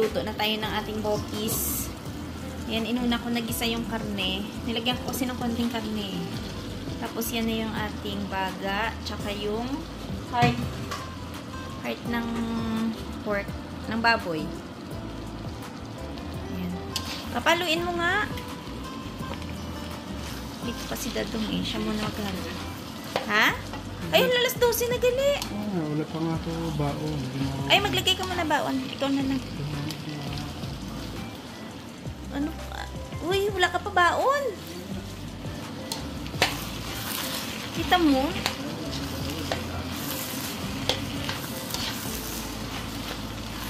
Magluto na tayo ng ating bopis. Yan, inuna ko nagisa yung karne. Nilagyan ko kasi ng konting karne. Tapos yan na yung ating baga. Tsaka yung heart ng pork. Ng baboy. Yan. Papaluin mo nga. Dito pa si Dadong eh. Siya muna maghalo. Ha? Ayun, alas 12 na gali. Wala pa nga ito baon. Ay, maglagay ka muna baon. Ikaw na lang. Ano pa? Uy, wala ka pa baon. Kita mo?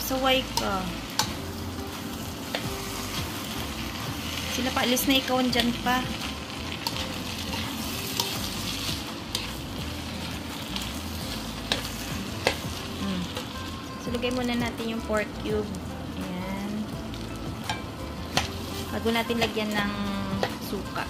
Saway ka. Sila pa, alis na ikaw andyan pa. So, lagay muna natin yung pork cube. Ayan. Bago natin lagyan ng suka.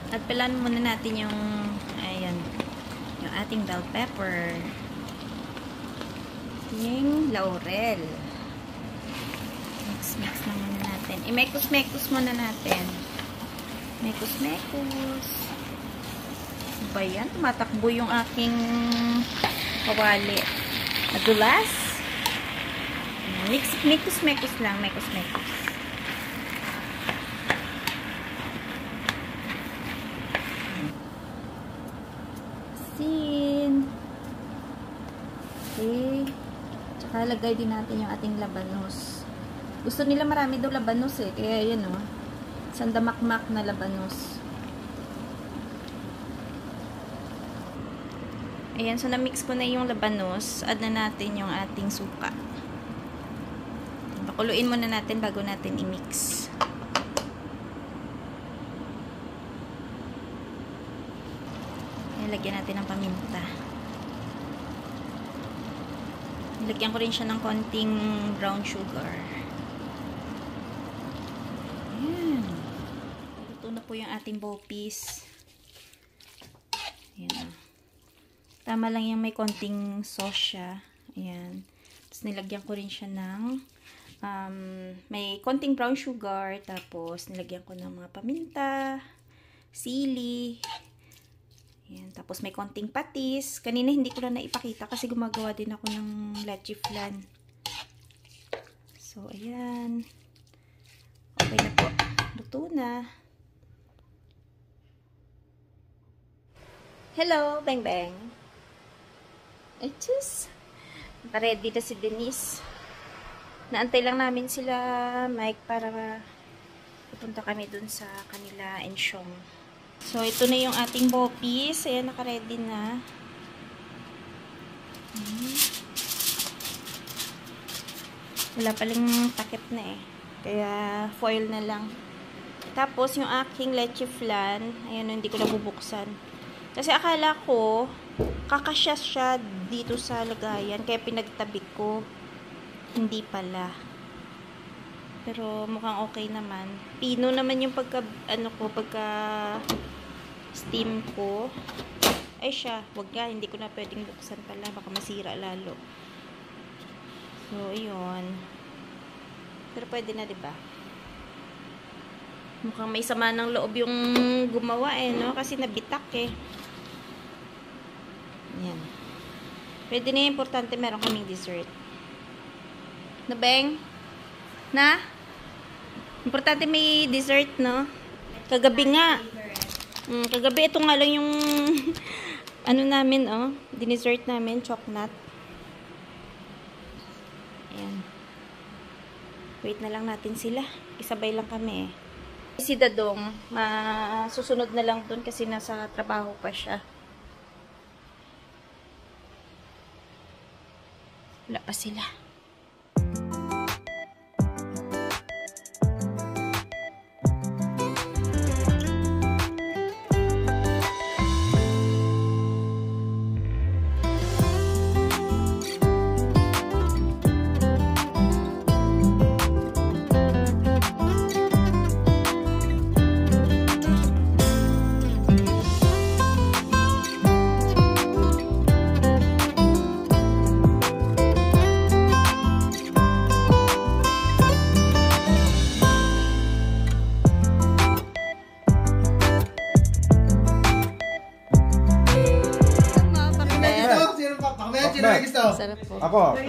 At pelan muna natin yung, ayan, yung ating bell pepper. Yung laurel. Mix na muna natin. I-mekos-mekos muna natin. Mekos-mekos. Ba yan? Tumatakbo yung aking kawali. Madulas. Mekos-mekos lang. Mekos-mekos. Asin. Okay. Tsaka lagay din natin yung ating labanos. Gusto nila marami daw labanos eh. Kaya yan o. Sandamakmak na labanos. Ayan. So, na-mix ko na yung labanos. Add na natin yung ating suka. Pakuluin muna natin bago natin i-mix. Ayan. Lagyan natin ng paminta. Lagyan ko rin siya ng konting brown sugar. Luto na po yung ating bopis. Ayan. Tama lang yung may konting sauce siya. Ayan. Tapos nilagyan ko rin siya ng may konting brown sugar. Tapos nilagyan ko ng mga paminta, sili. Ayan. Tapos may konting patis. Kanina hindi ko na naipakita kasi gumagawa din ako ng leche flan. So, ayan. Okay na po. Luto na. Hello, Bang Bang. Ay, tschüss. Ready na si Denise. Naantay lang namin sila, Mike, para pupunta kami dun sa kanila Ensyong. So, ito na yung ating bopis. Ayan, naka-ready na. Wala palang takip na eh. Kaya, foil na lang. Tapos, yung aking leche flan, ayan, hindi ko nabubuksan. Kasi akala ko, kakasya siya dito sa lagayan. Kaya pinagtabi ko. Hindi pala. Pero mukhang okay naman. Pino naman yung pagka steam ko. Ay siya, wag nga, hindi ko na pwedeng buksan pala. Baka masira lalo. So, yun. Pero pwede na, diba? Mukhang may sama ng loob yung gumawa eh, no? Kasi nabitak eh. Yan. Pwede na, importante meron kaming dessert. Na, Beng? Na? Importante may dessert, no? Kagabi nga. Kagabi, ito nga lang yung ano namin, oh. Dinessert namin, chocolate. Ayan. Wait na lang natin sila. Isabay lang kami eh. Si Dadong, susunod na lang dun kasi nasa trabaho pa siya. Wala pa sila. Sarap po. Ako.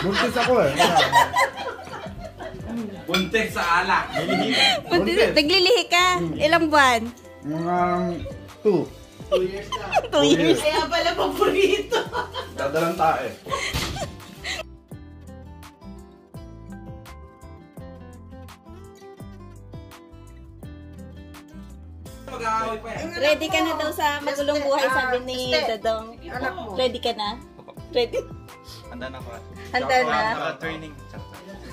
Buntis ako eh. Buntis sa alak. Naglilihi ka? Ilang buwan? Mga 2. 2 years. Kaya pala paborito. Dadalang tae. Mag-aaway pa yan. Ready ka na daw sa magulong buhay, sabi ni Dodong. Ready ka na? Ready? Handa na ko. Handa na? Training.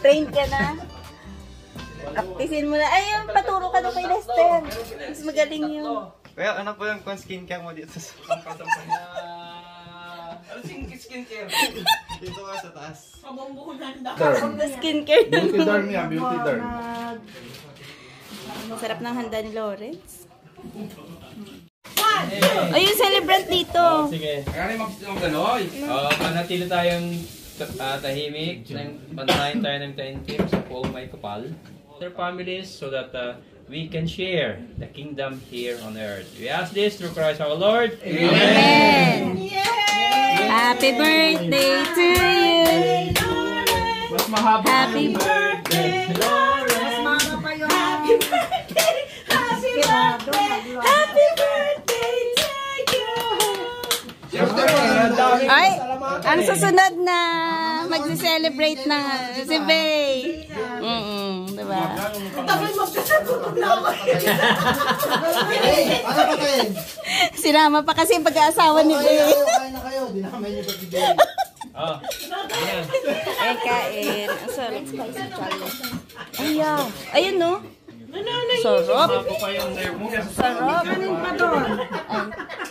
Train ka na? Practicein mo na. Ay, yung paturo ka daw kay Lester. Mas magaling yun. Well, ano po yung skincare mo dito sa ano skincare? Dito ka sa taas. Pamambunan daw. Skincare. Beauty derm yan, beauty derm. Sarap ng handa ni Lawrence. Ay, yung celebrant dito. Sige. Kaya mag-ano, manatili tayong tahimik, pantayin tayo ng taintim sa buong may kapal. Their families so that we can share the kingdom here on earth. We ask this through Christ our Lord. Amen. Happy birthday to you. Mas mahaba. Happy birthday, Lawrence. Happy birthday. Happy birthday. Happy birthday to you. Ay, ang susunod na magse-celebrate na si Bay. Diba? Tapos magsasagot na ako. Sinama pa kasi pag-aasawa ni Bay. Kain na kayo, di namin yung pagbibigay. Oh, ayan. Ay, kain. Ang sarap spicy challenge. Ayan. Ayun, no? Sarap. Ako pa yung nerve mo. Sarap.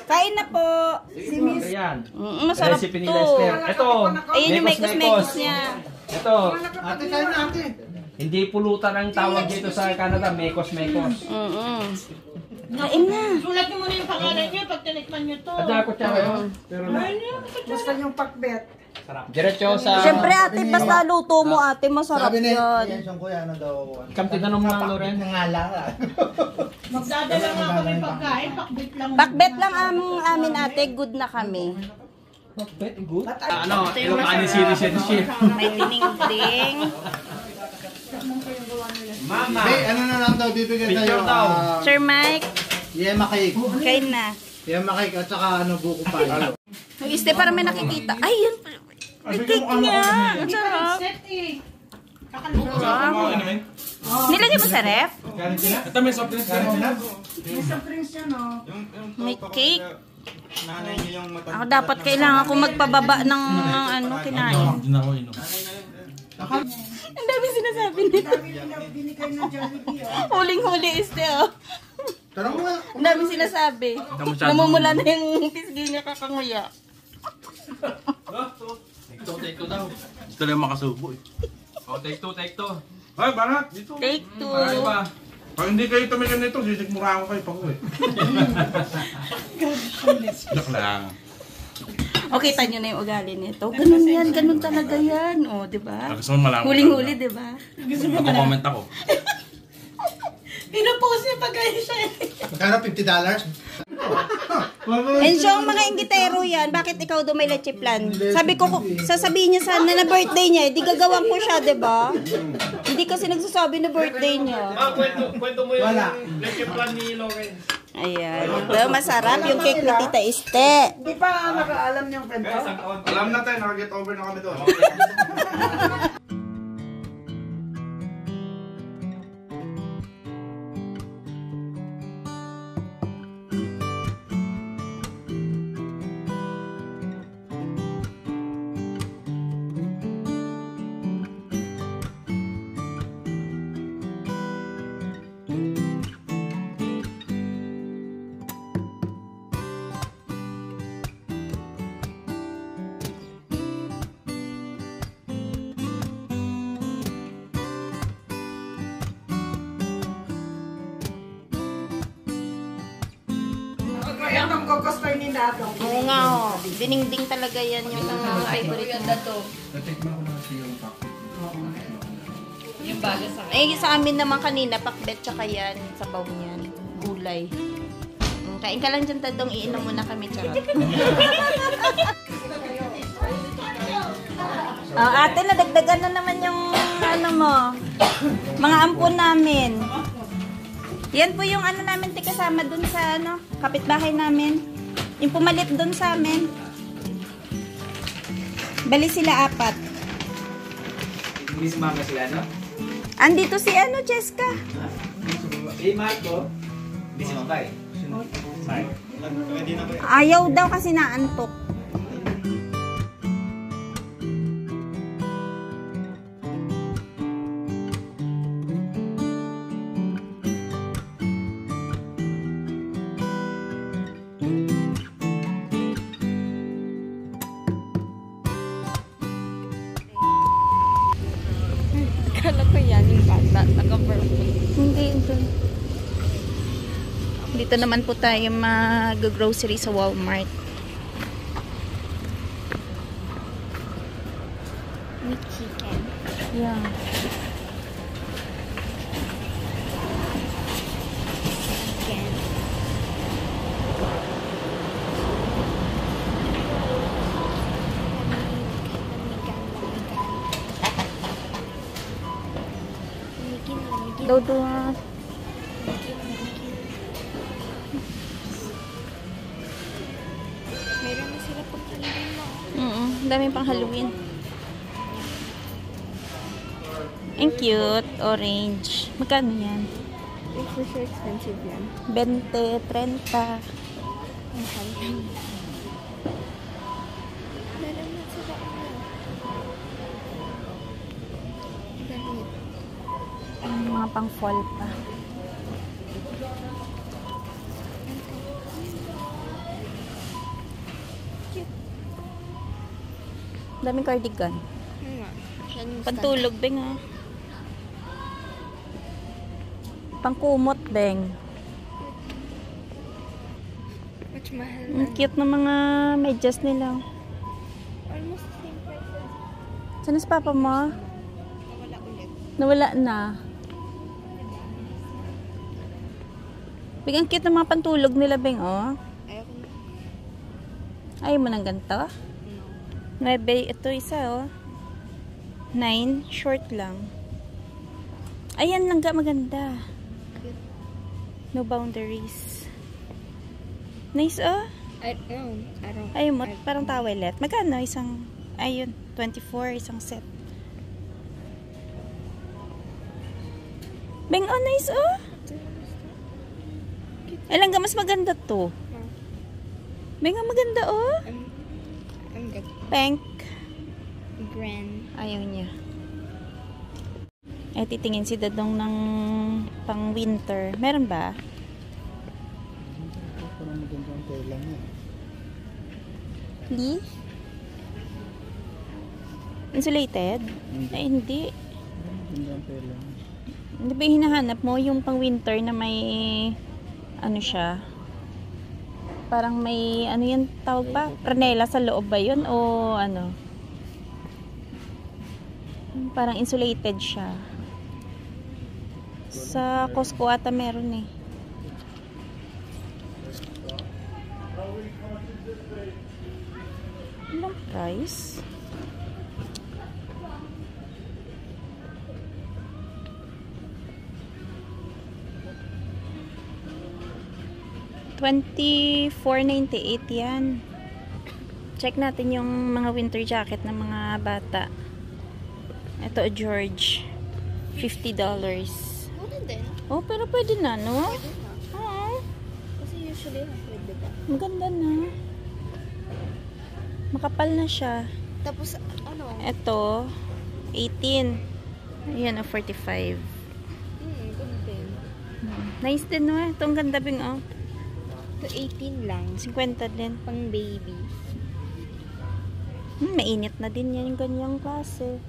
Kain na po. Ayan. Masarap Recipe ni to. Lester. Ito. Ayun yung mekos-mekos niya. Ito. Ate, kain na ate. Hindi pulutan ang tawag dito sa Canada. Mekos-mekos. Kain na. Sulat niyo muna yung pangalan niyo pag tinikman niyo to. At ako tsaka yun. Gusto yung pakbet. Diretso sa... Siyempre ate, basta luto mo ate, masarap Sabi ni yan. Jenson Kuya, ano daw? Kamti na naman ang Loren. Nangalang. Magdadala nga kami pagkain, pakbet lang. Pakbet lang amin ate, good na kami. Very good. Ano, Ilocani series yan siya. May tiningding. Mama! Hey, ano na lang daw bibigyan Picture tayo? daw. Sir Mike, Yema cake. kain na. Yema cake at saka ano, buko pa. Yung iste para may nakikita. Ay, yun. May cake niya. Ang sarap. Set eh. Nilagay mo sa ref? Ito may soft drinks ka May cake. Nanay niyo yung mata. Ako dapat kailangan ko magpababa ng ano kinain. Ang dami sinasabi nila. Huling-huli iste oh. Tarang mo nga. Ang dami sinasabi. Namumula na yung pisgi niya kakanguya. Take two daw. Gusto lang makasubo eh. Oh, take two. Ay, banat! Dito. Take 2. Ano ba? Pag hindi kayo tumigil nito, sisigmura ako kayo pa ko eh. Joke lang. Okay, tanyo na yung ugali nito. Ganun yan, ganun talaga yan. O, di ba? Gusto mo malaman. Huling-huli, di ba? Mag-comment ako. Pinupost niya pagkain siya eh. Magkano $50? And so, ang mga inggitero yan, bakit ikaw daw may leche plan? Sabi ko, sasabihin niya sana na birthday niya, di gagawin ko siya, di ba? Hindi kasi nagsasabi na birthday niya. Kwento mo yung Wala. lecture plan ni Loren. Ayan. Ito, masarap yung cake ni Tita Este. Di pa nakaalam niyang kwento? Alam na tayo, nakaget over na kami doon. Yan ang kukustoy ni Dadong. Oo nga, oh. Diningding talaga yan yung favorite mo. Yung bago sa Eh, sa amin naman kanina, pakbet tsaka yan, sabaw niyan, gulay. Kain ka lang dyan, Tadong, iinom muna kami tsaka. Ate, nadagdagan na naman yung ano mo, mga ampon namin. Yan po yung ano namin, kasama dun sa ano, kapitbahay namin. Yung pumalit dun sa amin. Bali sila 4. Hindi sumama sila, no? Andito si ano, Cheska. Marco. Hindi sumabay. Mark. Pwede na ba? Ayaw daw kasi naantok. Kala ko yan yung bata, naka-purple. Hindi. Dito naman po tayo mag-grocery sa Walmart. With chicken. Yeah. Again. Lamigin. Dodo. Meron na sila pag Halloween mo. Dami pang Halloween. Ang cute. Orange. Magkano yan? It's for sure expensive yan. 20, 30. Ang Halloween. Meron na sila ano. Damit. Ang mga pang fall pa. Daming cardigan. Yan yung Pantulog, Beng, ah. Pangkumot, Beng. Much mahal. Ang cute ng mga medyas nila. Almost the same price. Saan si papa mo? Nawala ulit. Nawala na. Beng, ang cute ng mga pantulog nila, Beng, oh. Ayoko na. Ayaw mo ng ganito? No. 9, ito isa, oh. 9, short lang. Ayan lang, maganda. No boundaries. Nice, oh. I don't. Ayun mo, parang towelet. Magkano? Isang, ayun, 24, isang set. Beng, oh, nice, oh. Alam ka, mas maganda to. Beng, oh, maganda, oh. I'm good. Pink. Grand. Ayaw niya. Eh, titingin si Dadong ng pang winter. Meron ba? Parang magandang tela niya. Hindi? Insulated? Ay, hindi. Magandang tela niya. Hindi ba yung hinahanap mo yung pang winter na may ano siya? Parang may ano yan tawag ba? Pranela sa loob ba yun? O ano? Parang insulated siya. Sa Costco ata meron eh. Ilang price? $24.98 yan. Check natin yung mga winter jacket ng mga bata. Ito, George. $50. Muna din. Oh, pero pwede na, no? Pwede na. Oo. Kasi usually, pwede ba? Maganda na. Makapal na siya. Tapos, ano? Ito, 18. Ayan, 45. Good din. Nice din, no? Itong ganda bing, oh. Ito 18 lang. 50 din. Pang baby. Mainit na din yan yung ganyang klase.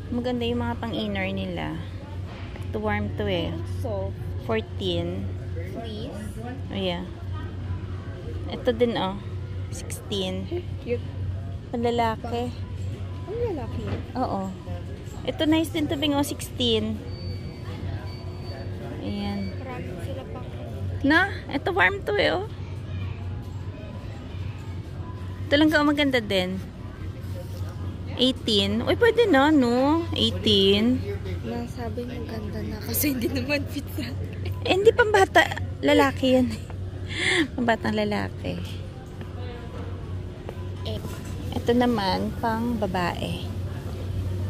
Maganda yung mga pang-inner nila. Ito warm to eh. So, 14. please. Oh yeah. Ito din oh. 16. Cute. Panlalaki. Ang lalaki. Oo. Ito nice din to bing oh. 16. Ayan. Marami sila pang Na, ito warm to eh oh. Ito lang ka maganda din. 18. Uy, pwede na, no? 18. Nasabi mo ganda na kasi hindi naman fit sa Eh, hindi pambata. Lalaki yan. Pambatang lalaki. Ito naman, pang babae.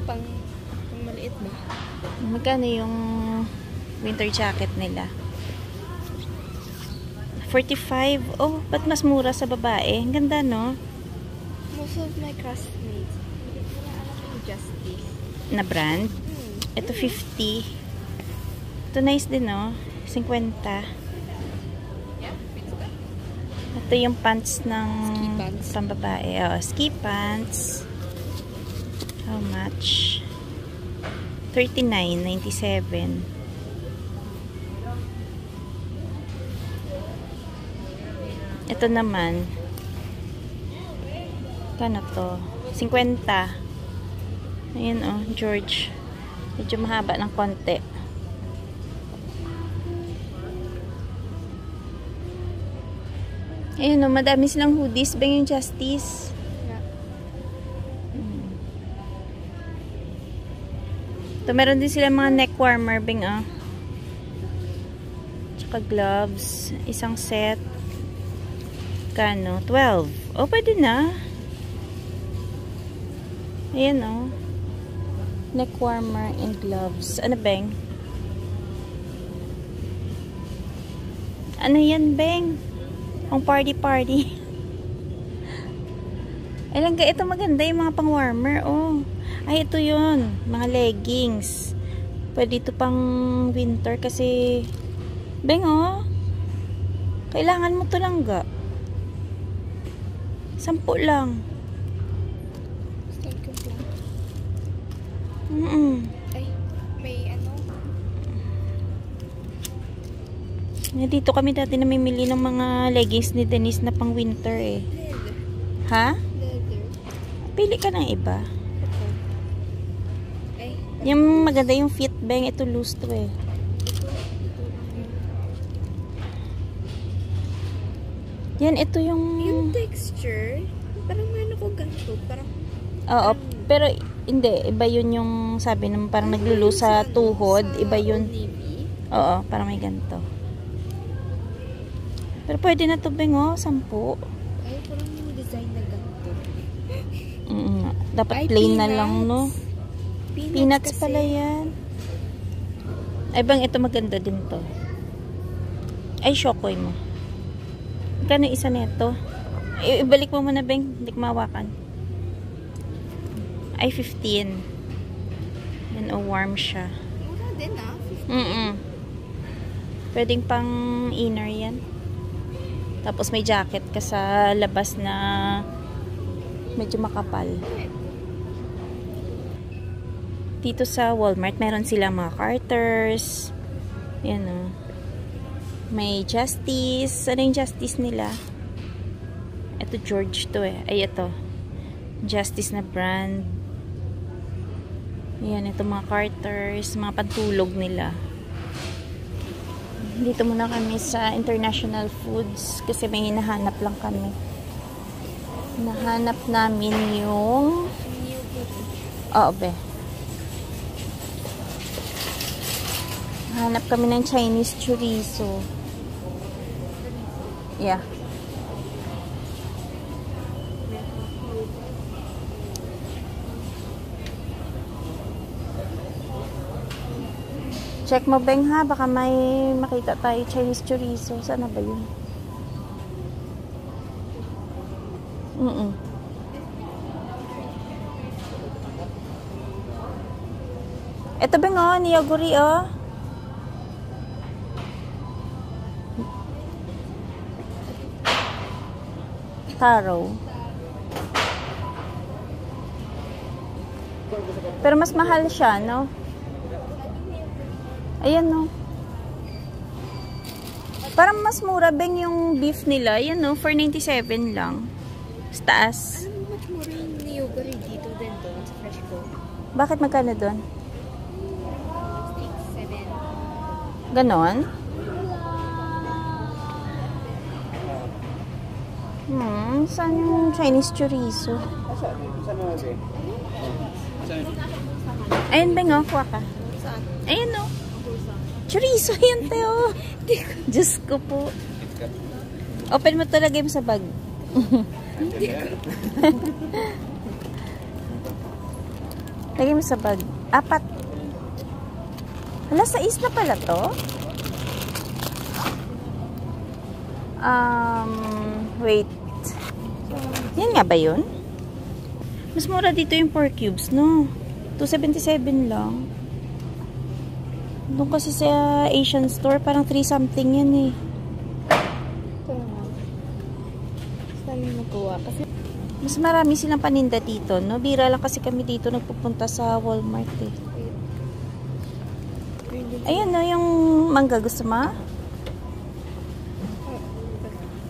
pang maliit ba? Magkano yung winter jacket nila? 45. Oh, ba't mas mura sa babae? Ang ganda, no? Most of my classmates, hindi ko na alam yung Justice. Na brand. Ito 50. Ito nice din, no? 50. Ito yung pants ng Ski pants. pambabae. Oh, ski pants. How much? 39.97. Ito naman. Kano to? 50. Ayan, oh, George. Medyo mahaba ng konti. Ayan, oh, madami silang hoodies. Bang yung Justice. Ito, meron din sila mga neck warmer. Bang, oh. Tsaka gloves. Isang set. Kano? 12. Oh, pwede na. Ayan, oh. Neck warmer and gloves. Ano, Beng? Ano yan, Beng? Pang party-party. Ay, lang, ito maganda yung mga pang warmer, oh. Ay, ito yun. Mga leggings. Pwede ito pang winter kasi Beng, oh. Kailangan mo to lang, ga. 10 lang. Start ko lang. Ay, may ano? Dito kami dati namimili ng mga leggings ni Denise na pang winter, eh. Leather. Ha? Leather. Pili ka ng iba. Ay, Yung maganda yung fit, Beng. Ito loose to, eh. Yan, ito yung... yung texture, parang meron ako ganito. Parang, Oo, pero hindi. Iba yun yung sabi naman parang naglulu sa tuhod. Iba yun. Navy. Oo, parang may ganito. Pero pwede na to, Beng, oh. 10. Ay, parang yung design na ganito. Dapat Ay, plain na peanuts. lang, no? Peanuts kasi. pala yan. Ay, Bang, ito maganda din to. Ay, shokoy mo. Kano isa neto? Ibalik mo muna, Beng. Hindi ko mawakan. Ay, 15. Yan, oh, warm siya. Mura din ah. Pwedeng pang inner yan. Tapos may jacket ka sa labas na medyo makapal. Dito sa Walmart, meron sila mga Carters. Yan, oh. May Justice. Ano yung Justice nila? Ito George to, eh. Ay, ito. Justice na brand. Yan, ito mga Carters. Mga pantulog nila. Dito muna kami sa International Foods kasi may hinahanap lang kami. Hinahanap namin yung... Oo, be. Hanap kami ng Chinese chorizo. Yeah. Check mo, Beng, ha? Baka may makita tayo Chinese chorizo. Saan na ba yun? Ito, Beng, oh. Niyoguri, oh. Taro. Pero mas mahal siya, no? Ayan, no? Parang mas mura, Beng, yung beef nila. Ayan, no? 497 lang. Sa taas. Alam mo, mas mura yung niyoguri dito din doon sa fresh ko. Bakit magkano doon? 6, 7. Ganon? Saan yung Chinese chorizo? Ayun, Beng, oh. Kuha ka. Saan? Ayun, oh. Chorizo yan, Teo. Diyos ko po. Open mo talaga yung sa bag. Lagay mo sa bag. 4. Hala, 6 na pala to. Wait. Yan nga ba yun? Mas mura dito yung 4 cubes, no? 277 lang. Doon kasi sa Asian store, parang 3 something yan eh. Ito naman. Saan yung magawa? Kasi Mas marami silang paninda dito, no? Bira lang kasi kami dito nagpupunta sa Walmart eh. Ayun, no? Yung mangga, gusto mo?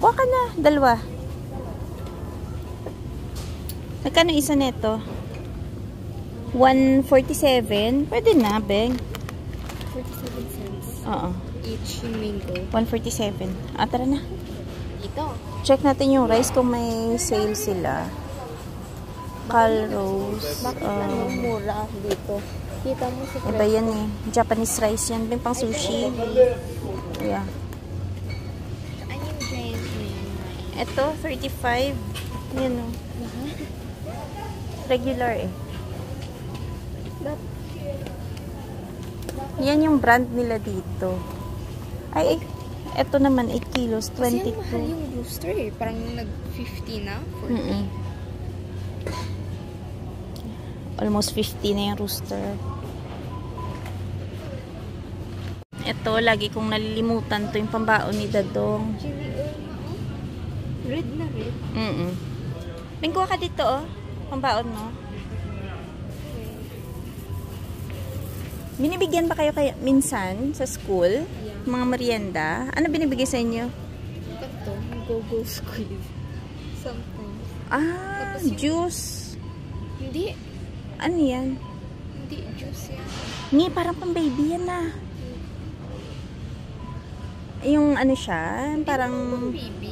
Kuha ka na, 2. Nagkano isa neto? 147? Pwede na, Beng. 47 cents. Oo. Each yung mango. 147. Tara na. Ito. Check natin yung rice kung may sale sila. Calrose. Bakit mura dito? Kita mo sa Iba yan eh. Japanese rice yan. Yung pang sushi. Yeah. Ano yung giant mo yan? Ito, 35. Yan o. Regular eh. Yan yung brand nila dito. Ay, ito naman 8 kilos, 22. Kasi mahal yung rooster eh. Parang nag-50 na. 40. Almost 50 na yung rooster. Ito, lagi kong nalilimutan to yung pambaon ni Dadong. Chili oil na oh. Red na red. Bingkuha ka dito oh. Pambaon mo. Binibigyan ba kayo minsan sa school? Mga merienda? Ano binibigay sa inyo? Ito, go-go squid. Sometimes. Ah, juice. Hindi. Ano yan? Hindi juice yan. Ni, parang pang baby yan na. Yung ano siya, parang... Baby.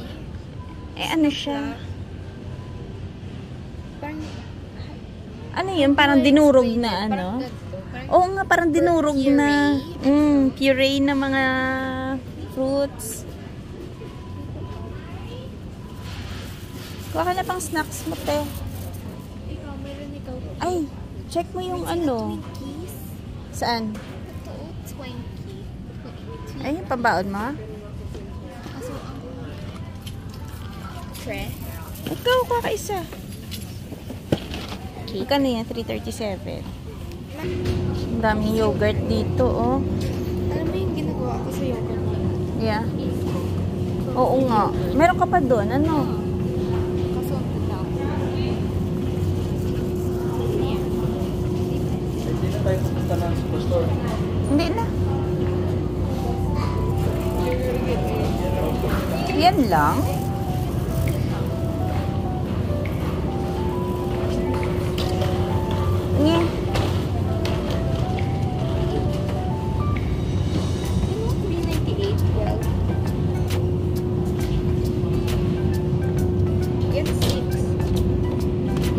ano siya? Parang... Ano yun? Parang dinurog na ano? Parang ganito. Oo nga, parang dinurog Puree. na. Puree na mga fruits. Kuha ka na pang snacks mo, te. Ikaw, meron ikaw. Ay, check mo yung ano. Twinkies. Saan? Ito, Twinkie. Ay, yung pambaon mo? Kaso ang... Tre? Ikaw, kuha ka isa. Kano yan? 337. Ang daming yogurt dito, oh. Alam mo yung ginagawa ko sa yogurt mo? Yeah. Oo nga. Meron ka pa doon, ano? Kaso ang ganda. Hindi na tayo pupunta ng superstore. Hindi na. Yan lang. Nye. Yan 6.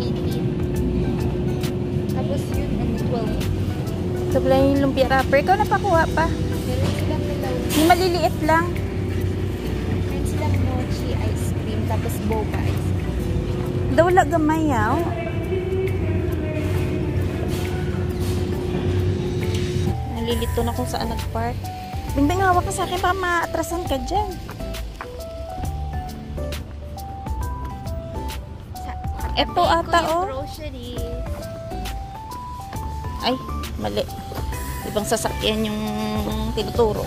18. Tapos yun, 12. Ito pala yung lumpia wrapper. Ikaw napakuha pa. Meron silang nilaw. Yung maliliit lang. Meron silang mochi ice cream. Tapos boba ice cream. Daw wala gamay, yaw. Nalilito na kung saan nag-park. Bingbing, hawak ka sa akin pa maatrasan ka dyan. Eto ata, oh. Grocery. Ay, mali. Ibang sasakyan yung tinuturo.